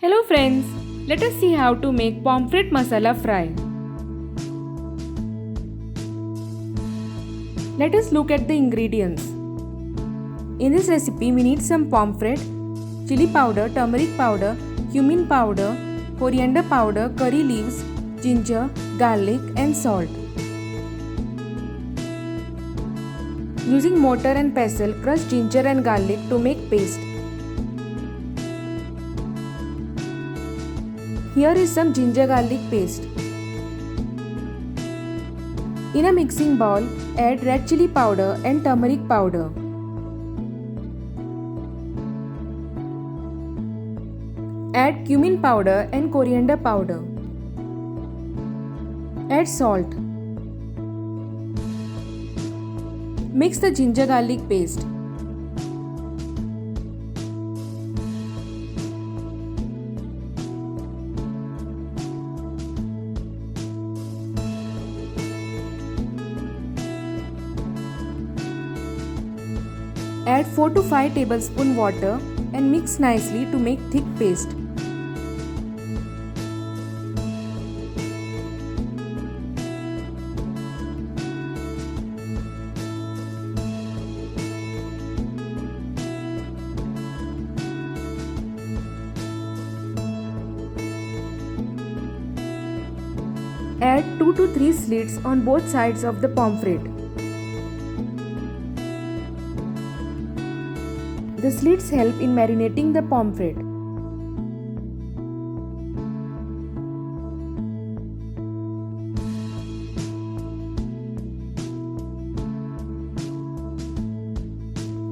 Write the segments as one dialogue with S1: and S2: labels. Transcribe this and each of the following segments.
S1: Hello friends, let us see how to make Pomfret Masala fry. Let us look at the ingredients. In this recipe we need some pomfret, chili powder, turmeric powder, cumin powder, coriander powder, curry leaves, ginger, garlic and salt. Using mortar and pestle, crush ginger and garlic to make paste. Here is some ginger garlic paste. In a mixing bowl, add red chili powder and turmeric powder. Add cumin powder and coriander powder. Add salt. Mix the ginger garlic paste. Add 4 to 5 tablespoon water and mix nicely to make thick paste. Add 2 to 3 slits on both sides of the pomfret. The slits help in marinating the pomfret.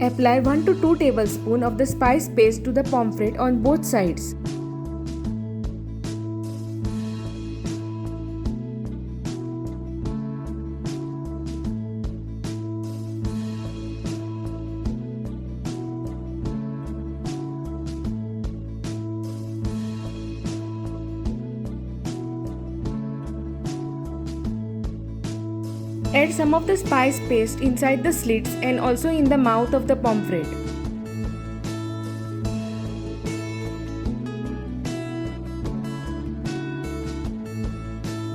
S1: Apply 1 to 2 tablespoons of the spice paste to the pomfret on both sides. Add some of the spice paste inside the slits and also in the mouth of the pomfret.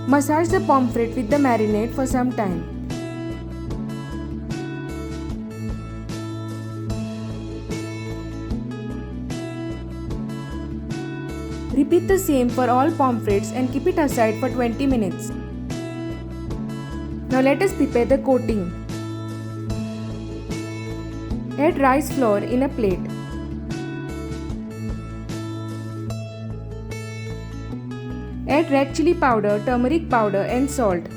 S1: Massage the pomfret with the marinade for some time. Repeat the same for all pomfrets and keep it aside for 20 minutes. Now let us prepare the coating. Add rice flour in a plate. Add red chili powder, turmeric powder and salt.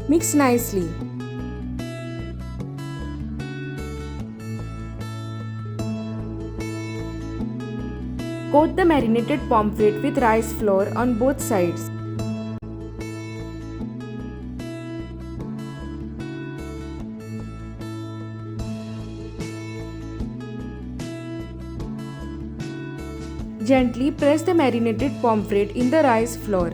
S1: Mix nicely. Coat the marinated pomfret with rice flour on both sides. Gently press the marinated pomfret in the rice flour.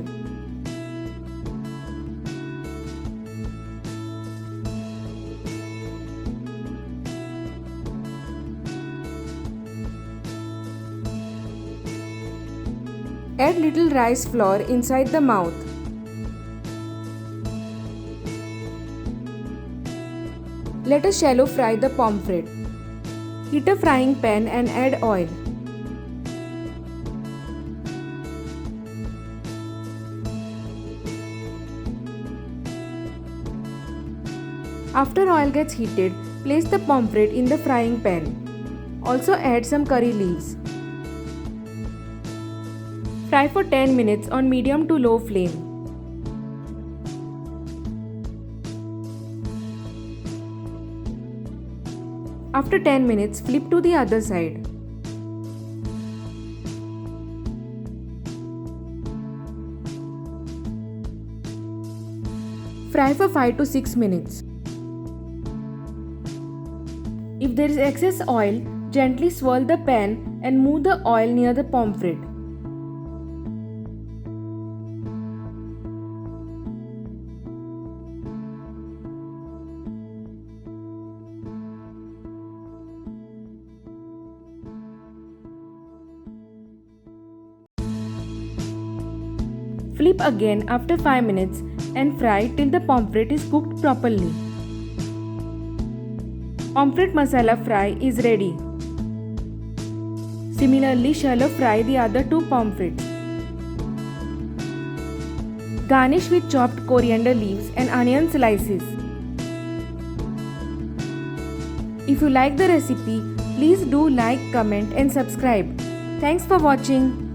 S1: Add little rice flour inside the mouth. Let us shallow fry the pomfret. Heat a frying pan and add oil. After oil gets heated, place the pomfret in the frying pan. Also add some curry leaves. Fry for 10 minutes on medium to low flame. After 10 minutes, flip to the other side. Fry for 5 to 6 minutes. If there is excess oil, gently swirl the pan and move the oil near the pomfret. Flip again after 5 minutes and fry till the pomfret is cooked properly. Pomfret masala fry is ready. Similarly, shallow fry the other two pomfrets. Garnish with chopped coriander leaves and onion slices. If you like the recipe, please do like, comment and subscribe. Thanks for watching.